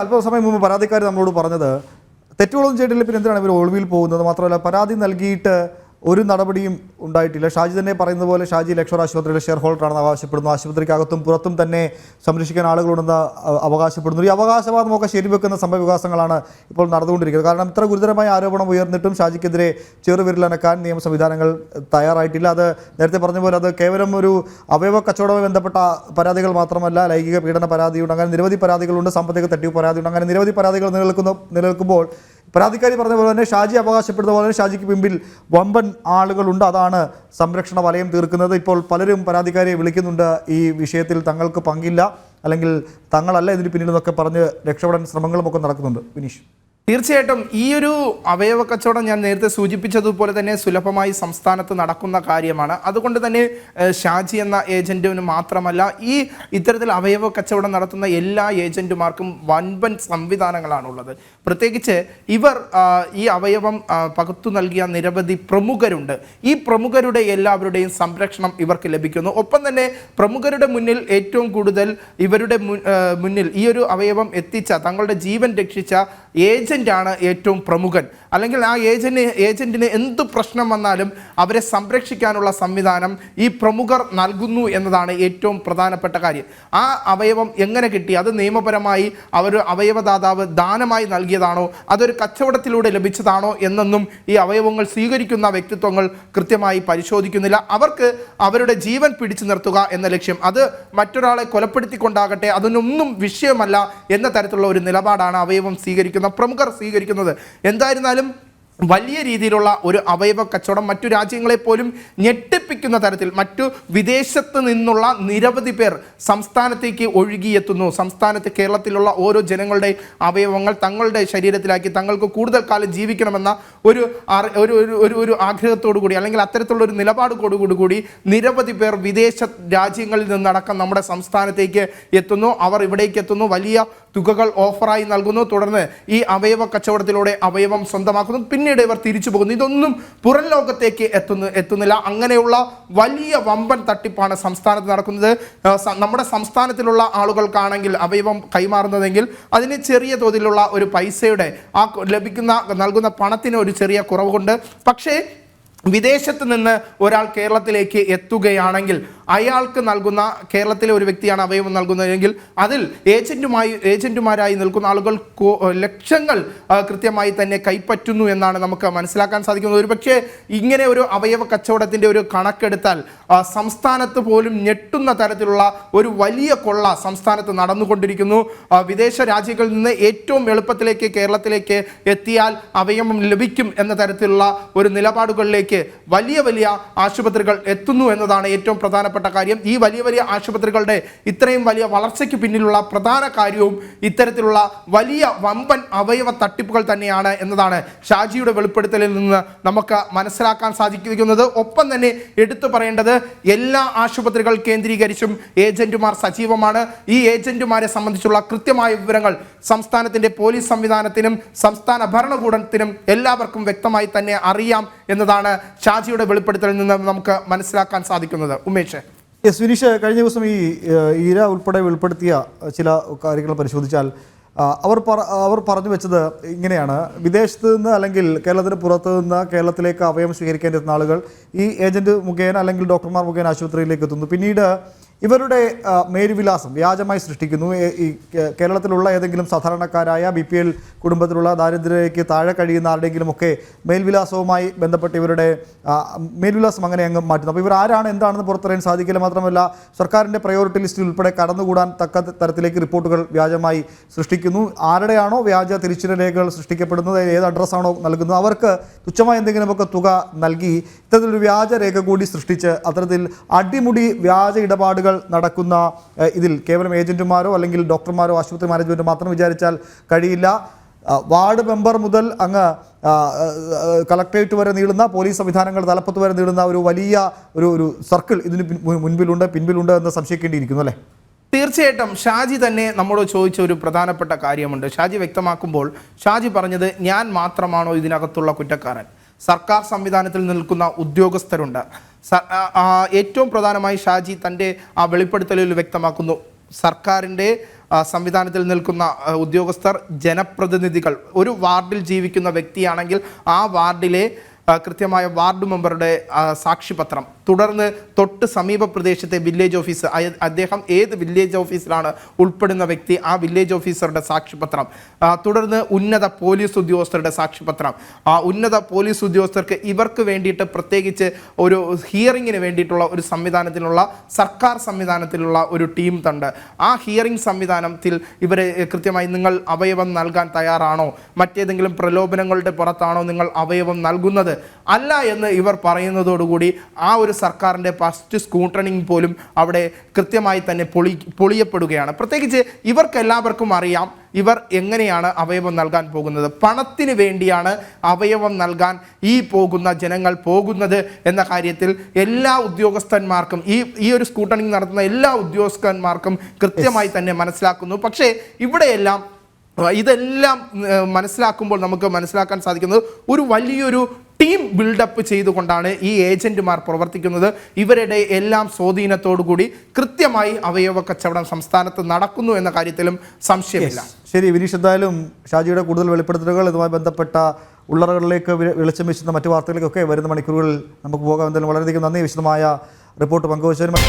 അല്പസമയം മുമ്പ് പരാതിക്കാർ നമ്മളോട് പറഞ്ഞത് തെറ്റുകളൊന്നും ചെയ്തിട്ടില്ല, പിന്നെ എന്തിനാണ് ഇവർ ഒളിവിൽ പോകുന്നത്? മാത്രമല്ല പരാതി നൽകിയിട്ട് ഒരു നടപടിയും ഉണ്ടായിട്ടില്ല. ഷാജി തന്നെ പറയുന്നത് പോലെ ഷാജി ലക്ഷർ ആശുപത്രിയിലെ ഷെയർ ഹോൾഡറാണെന്ന് അവകാശപ്പെടുന്നു. ആശുപത്രിക്കകത്തും പുറത്തും തന്നെ സംരക്ഷിക്കാൻ ആളുകളുണ്ടെന്ന് അവകാശപ്പെടുന്നു. ഈ അവകാശവാദമൊക്കെ ശരിവെക്കുന്ന സംഭവവികാസങ്ങളാണ് ഇപ്പോൾ നടന്നുകൊണ്ടിരിക്കുന്നത്. കാരണം ഇത്ര ഗുരുതരമായ ആരോപണം ഉയർന്നിട്ടും ഷാജിക്കെതിരെ ചെറുവിരലനക്കാൻ നിയമ സംവിധാനങ്ങൾ തയ്യാറായിട്ടില്ല. അത് നേരത്തെ പറഞ്ഞ പോലെ അത് കേവലം ഒരു അവയവ കച്ചവടവുമായി ബന്ധപ്പെട്ട പരാതികൾ മാത്രമല്ല, ലൈംഗിക പീഡന പരാതിയുണ്ട്, അങ്ങനെ നിരവധി പരാതികളുണ്ട്, സാമ്പത്തിക തട്ടിപ്പ് പരാതിയുണ്ട്, അങ്ങനെ നിരവധി പരാതികൾ നിലനിൽക്കുമ്പോൾ പരാതിക്കാരി പറഞ്ഞ പോലെ തന്നെ ഷാജി അവകാശപ്പെടുന്ന പോലെ ഷാജിക്ക് പിമ്പിൽ വമ്പൻ ആളുകളുണ്ട്. അതാണ് സംരക്ഷണ വലയം തീർക്കുന്നത്. ഇപ്പോൾ പലരും പരാതിക്കാരിയെ വിളിക്കുന്നുണ്ട്, ഈ വിഷയത്തിൽ തങ്ങൾക്ക് പങ്കില്ല, അല്ലെങ്കിൽ തങ്ങളല്ല ഇതിന് പിന്നിലെന്നൊക്കെ പറഞ്ഞ് രക്ഷപ്പെടാൻ ശ്രമങ്ങളുമൊക്കെ നടക്കുന്നുണ്ട്. വിനീഷ്, തീർച്ചയായിട്ടും ഈ ഒരു അവയവ കച്ചവടം ഞാൻ നേരത്തെ സൂചിപ്പിച്ചതുപോലെ തന്നെ സുലഭമായി സംസ്ഥാനത്ത് നടക്കുന്ന കാര്യമാണ്. അതുകൊണ്ട് തന്നെ ഷാജി എന്ന ഏജന്റിന് മാത്രമല്ല, ഈ ഇത്തരത്തിൽ അവയവ കച്ചവടം നടത്തുന്ന എല്ലാ ഏജന്റുമാർക്കും വൻപൻ സംവിധാനങ്ങളാണുള്ളത്. പ്രത്യേകിച്ച് ഇവർ ഈ അവയവം പകുത്തു നൽകിയ നിരവധി പ്രമുഖരുണ്ട്. ഈ പ്രമുഖരുടെ എല്ലാവരുടെയും സംരക്ഷണം ഇവർക്ക് ലഭിക്കുന്നു. ഒപ്പം തന്നെ പ്രമുഖരുടെ മുന്നിൽ ഏറ്റവും കൂടുതൽ ഇവരുടെ മുന്നിൽ ഈ ഒരു അവയവം എത്തിച്ച, തങ്ങളുടെ ജീവൻ രക്ഷിച്ച ഏജന്റാണ് ഏറ്റവും പ്രമുഖൻ. അല്ലെങ്കിൽ ആ ഏജന്റിന് എന്ത് പ്രശ്നം വന്നാലും അവരെ സംരക്ഷിക്കാനുള്ള സംവിധാനം ഈ പ്രമുഖർ നൽകുന്നു എന്നതാണ് ഏറ്റവും പ്രധാനപ്പെട്ട കാര്യം. ആ അവയവം എങ്ങനെ കിട്ടി? അത് നിയമപരമായി അവർ അവയവദാതാവ് ദാനമായി നൽകിയതാണോ, അതൊരു കച്ചവടത്തിലൂടെ ലഭിച്ചതാണോ എന്നൊന്നും ഈ അവയവങ്ങൾ സ്വീകരിക്കുന്ന വ്യക്തിത്വങ്ങൾ കൃത്യമായി പരിശോധിക്കുന്നില്ല. അവർക്ക് അവരുടെ ജീവൻ പിടിച്ചു നിർത്തുക എന്ന ലക്ഷ്യം, അത് മറ്റൊരാളെ കൊലപ്പെടുത്തിക്കൊണ്ടാകട്ടെ, അതിനൊന്നും വിഷയമല്ല എന്ന തരത്തിലുള്ള ഒരു നിലപാടാണ് അവയവം സ്വീകരിക്കുന്ന പ്രമുഖർ സ്വീകരിക്കുന്നത്. എന്തായിരുന്നാലും വലിയ രീതിയിലുള്ള ഒരു അവയവ കച്ചവടം മറ്റു രാജ്യങ്ങളെ പോലും ഞെട്ടിപ്പിക്കുന്ന തരത്തിൽ മറ്റു വിദേശത്ത് നിന്നുള്ള നിരവധി പേർ സംസ്ഥാനത്തേക്ക് ഒഴുകിയെത്തുന്നു. സംസ്ഥാനത്ത് കേരളത്തിലുള്ള ഓരോ ജനങ്ങളുടെ അവയവങ്ങൾ തങ്ങളുടെ ശരീരത്തിലാക്കി തങ്ങൾക്ക് കൂടുതൽ കാലം ജീവിക്കണമെന്ന ഒരു ആഗ്രഹത്തോടു കൂടി, അല്ലെങ്കിൽ അത്തരത്തിലുള്ള ഒരു നിലപാടോടുകൂടി നിരവധി പേർ വിദേശ രാജ്യങ്ങളിൽ നിന്നടക്കം നമ്മുടെ സംസ്ഥാനത്തേക്ക് എത്തുന്നു. അവർ ഇവിടേക്ക് എത്തുന്നു, വലിയ തുകകൾ ഓഫറായി നൽകുന്നു, തുടർന്ന് ഈ അവയവ കച്ചവടത്തിലൂടെ അവയവം സ്വന്തമാക്കുന്നു, പിന്നീട് ഇവർ തിരിച്ചു പോകുന്നു. ഇതൊന്നും പുറം ലോകത്തേക്ക് എത്തുന്നില്ല. അങ്ങനെയുള്ള വലിയ വമ്പൻ തട്ടിപ്പാണ് സംസ്ഥാനത്ത് നടക്കുന്നത്. നമ്മുടെ സംസ്ഥാനത്തിലുള്ള ആളുകൾക്കാണെങ്കിൽ അവയവം കൈമാറുന്നതെങ്കിൽ അതിന് ചെറിയ തോതിലുള്ള ഒരു പൈസയുടെ നൽകുന്ന പണത്തിന് ഒരു ചെറിയ കുറവുണ്ട്. പക്ഷേ വിദേശത്ത് നിന്ന് ഒരാൾ കേരളത്തിലേക്ക് എത്തുകയാണെങ്കിൽ അയാൾക്ക് നൽകുന്ന, കേരളത്തിലെ ഒരു വ്യക്തിയാണ് അവയവം നൽകുന്നതെങ്കിൽ അതിൽ ഏജന്റുമാരായി നിൽക്കുന്ന ആളുകൾ ലക്ഷങ്ങൾ കൃത്യമായി തന്നെ കൈപ്പറ്റുന്നു എന്നാണ് നമുക്ക് മനസ്സിലാക്കാൻ സാധിക്കുന്നത്. ഒരുപക്ഷെ ഇങ്ങനെ ഒരു അവയവ കച്ചവടത്തിൻ്റെ ഒരു കണക്കെടുത്താൽ സംസ്ഥാനത്ത് പോലും ഞെട്ടുന്ന തരത്തിലുള്ള ഒരു വലിയ കൊള്ള സംസ്ഥാനത്ത് നടന്നുകൊണ്ടിരിക്കുന്നു. വിദേശ രാജ്യങ്ങളിൽ നിന്ന് ഏറ്റവും എളുപ്പത്തിലേക്ക് കേരളത്തിലേക്ക് എത്തിയാൽ അവയവം ലഭിക്കും എന്ന തരത്തിലുള്ള ഒരു നിലപാടുകളിലേക്ക് വലിയ ആശുപത്രികൾ എത്തുന്നു എന്നതാണ് ഏറ്റവും പ്രധാനപ്പെട്ട കാര്യം. ഈ വലിയ ആശുപത്രികളുടെ ഇത്രയും വലിയ വളർച്ചയ്ക്ക് പിന്നിലുള്ള പ്രധാന കാര്യവും ഇത്തരത്തിലുള്ള വലിയ വമ്പൻ അവയവ തട്ടിപ്പുകൾ തന്നെയാണ് എന്നതാണ് ഷാജിയുടെ വെളിപ്പെടുത്തലിൽ നിന്ന് നമുക്ക് മനസ്സിലാക്കാൻ സാധിക്കുന്നത്. ഒപ്പം തന്നെ എടുത്തു പറയേണ്ടത്, എല്ലാ ആശുപത്രികൾ കേന്ദ്രീകരിച്ചും ഏജന്റുമാർ സജീവമാണ്. ഈ ഏജന്റുമാരെ സംബന്ധിച്ചുള്ള കൃത്യമായ വിവരങ്ങൾ സംസ്ഥാനത്തിന്റെ പോലീസ് സംവിധാനത്തിനും സംസ്ഥാന ഭരണകൂടത്തിനും എല്ലാവർക്കും വ്യക്തമായി തന്നെ അറിയാം എന്നതാണ് ഷാജിയുടെ വെളിപ്പെടുത്തലിൽ നിന്ന് നമുക്ക് മനസ്സിലാക്കാൻ സാധിക്കുന്നത്. ഉമേഷ്. വിനീഷ്, കഴിഞ്ഞ ദിവസം ഈ ഈര ഉൾപ്പെടെ വെളിപ്പെടുത്തിയ ചില കാര്യങ്ങൾ പരിശോധിച്ചാൽ അവർ പറഞ്ഞു വെച്ചത് ഇങ്ങനെയാണ്: വിദേശത്ത് നിന്ന് അല്ലെങ്കിൽ കേരളത്തിന് പുറത്ത് നിന്ന് കേരളത്തിലേക്ക് അവയവം സ്വീകരിക്കേണ്ടുന്ന ആളുകൾ ഈ ഏജന്റ് മുഖേന അല്ലെങ്കിൽ ഡോക്ടർമാർ മുഖേന ആശുപത്രിയിലേക്ക് എത്തുന്നു. പിന്നീട് ഇവരുടെ മേൽവിലാസം വ്യാജമായി സൃഷ്ടിക്കുന്നു. ഈ കേരളത്തിലുള്ള ഏതെങ്കിലും സാധാരണക്കാരായ BPL കുടുംബത്തിലുള്ള ദാരിദ്ര്യരേഖയ്ക്ക് താഴെ കഴിയുന്ന ആരുടെയെങ്കിലുമൊക്കെ മേൽവിലാസവുമായി ബന്ധപ്പെട്ട് ഇവരുടെ മേൽവിലാസം അങ്ങനെ അങ്ങ് മാറ്റുന്നു. അപ്പോൾ ഇവർ ആരാണ് എന്താണെന്ന് പുറത്തറിയാൻ സാധിക്കില്ല. മാത്രമല്ല സർക്കാരിൻ്റെ പ്രയോറിറ്റി ലിസ്റ്റിൽ ഉൾപ്പെടെ കടന്നുകൂടാൻ തക്ക തരത്തിലേക്ക് റിപ്പോർട്ടുകൾ വ്യാജമായി സൃഷ്ടിക്കുന്നു. ആരുടെയാണോ വ്യാജ തിരിച്ചറിയൽ രേഖകൾ സൃഷ്ടിക്കപ്പെടുന്നത്, ഏത് അഡ്രസ്സാണോ നൽകുന്നത്, അവർക്ക് തുച്ഛമായ എന്തെങ്കിലുമൊക്കെ തുക നൽകി ഇത്തരത്തിലൊരു വ്യാജ രേഖ കൂടി സൃഷ്ടിച്ച് അത്തരത്തിൽ അടിമുടി വ്യാജ ഇടപാടുകൾ നടക്കുന്ന ഇതിൽ കേവലം ഏജന്റുമാരോ അല്ലെങ്കിൽ ഡോക്ടർമാരോ ആശുപത്രി മാനേജ്മെൻറ്റോ മാത്രം വിചാരിച്ചാൽ കഴിയില്ല. വാർഡ് മെമ്പർ മുതൽ അങ്ങ് കളക്ടറേറ്റ് വരെ നീളുന്ന പോലീസ് സംവിധാനങ്ങൾ തലപ്പത്ത് വരെ നീളുന്ന ഒരു വലിയ ഒരു സർക്കിൾ ഇതിന് പിൻപിലുണ്ട് എന്ന് സംശയിക്കേണ്ടിയിരിക്കുന്നു അല്ലേ? തീർച്ചയായിട്ടും ഷാജി തന്നെ നമ്മോട് ചോദിച്ച ഒരു പ്രധാനപ്പെട്ട കാര്യമുണ്ട്. ഷാജി വ്യക്തമാക്കുമ്പോൾ ഷാജി പറഞ്ഞത്, ഞാൻ മാത്രമാണോ ഇതിനകത്തുള്ള കുറ്റക്കാരൻ? സർക്കാർ സംവിധാനത്തിൽ നിൽക്കുന്ന ഉദ്യോഗസ്ഥരുണ്ട്. ഏറ്റവും പ്രധാനമായി ഷാജി തൻ്റെ ആ വെളിപ്പെടുത്തലിൽ വ്യക്തമാക്കുന്നു, സർക്കാരിൻ്റെ സംവിധാനത്തിൽ നിൽക്കുന്ന ഉദ്യോഗസ്ഥർ, ജനപ്രതിനിധികൾ, ഒരു വാർഡിൽ ജീവിക്കുന്ന വ്യക്തിയാണെങ്കിൽ ആ വാർഡിലെ കൃത്യമായ വാർഡ് മെമ്പറുടെ സാക്ഷിപത്രം, തുടർന്ന് തൊട്ട് സമീപ പ്രദേശത്തെ വില്ലേജ് ഓഫീസർ, അദ്ദേഹം ഏത് വില്ലേജ് ഓഫീസിലാണ് ഉൾപ്പെടുന്ന വ്യക്തി, ആ വില്ലേജ് ഓഫീസറുടെ സാക്ഷിപത്രം, തുടർന്ന് ഉന്നത പോലീസ് ഉദ്യോഗസ്ഥരുടെ സാക്ഷിപത്രം. ഉന്നത പോലീസ് ഉദ്യോഗസ്ഥർക്ക് ഇവർക്ക് വേണ്ടിയിട്ട് പ്രത്യേകിച്ച് ഒരു ഹിയറിങ്ങിന് വേണ്ടിയിട്ടുള്ള ഒരു സംവിധാനത്തിലുള്ള സർക്കാർ സംവിധാനത്തിലുള്ള ഒരു ടീം ഉണ്ട്. ആ ഹിയറിംഗ് സംവിധാനത്തിൽ ഇവരെ കൃത്യമായി നിങ്ങൾ അവയവം നൽകാൻ തയ്യാറാണോ, മറ്റേതെങ്കിലും പ്രലോഭനങ്ങളുടെ പുറത്താണോ നിങ്ങൾ അവയവം നൽകുന്നത്, അല്ല എന്ന് ഇവർ പറയുന്നതോടുകൂടി ആ ഒരു സർക്കാരിൻ്റെ ഫസ്റ്റ് സ്ക്രൂട്ടണിങ് പോലും അവിടെ കൃത്യമായി തന്നെ പൊളിയപ്പെടുകയാണ്. പ്രത്യേകിച്ച് ഇവർക്കെല്ലാവർക്കും അറിയാം ഇവർ എങ്ങനെയാണ് അവയവം നൽകാൻ പോകുന്നത്. പണത്തിന് വേണ്ടിയാണ് അവയവം നൽകാൻ ഈ പോകുന്ന ജനങ്ങൾ പോകുന്നത് എന്ന കാര്യത്തിൽ എല്ലാ ഉദ്യോഗസ്ഥന്മാർക്കും, ഈ ഒരു സ്ക്രൂട്ടണിങ് നടത്തുന്ന എല്ലാ ഉദ്യോഗസ്ഥന്മാർക്കും കൃത്യമായി തന്നെ മനസ്സിലാക്കുന്നു. പക്ഷേ ഇവിടെയെല്ലാം ഇതെല്ലാം മനസ്സിലാക്കുമ്പോൾ നമുക്ക് മനസ്സിലാക്കാൻ സാധിക്കുന്നത് ഒരു വലിയൊരു ടീം ബിൽഡപ്പ് ചെയ്തുകൊണ്ടാണ് ഈ ഏജന്റുമാർ പ്രവർത്തിക്കുന്നത്. ഇവരുടെ എല്ലാം സ്വാധീനത്തോടുകൂടി കൃത്യമായി അവയവ കച്ചവടം സംസ്ഥാനത്ത് നടക്കുന്നു എന്ന കാര്യത്തിലും സംശയമില്ല. ശരി വിനീഷ്, എന്തായാലും ഷാജിയുടെ കൂടുതൽ വെളിപ്പെടുത്തലുകൾ, ഇതുമായി ബന്ധപ്പെട്ട ഉള്ളറകളിലേക്ക് വെളിച്ചം വീശുന്ന മറ്റു വാർത്തകളിലേക്കൊക്കെ വരുന്ന മണിക്കൂറുകളിൽ നമുക്ക് പോകാം. എന്തായാലും വളരെയധികം നന്ദി വിശദമായ റിപ്പോർട്ട് പങ്കുവച്ചതിന്.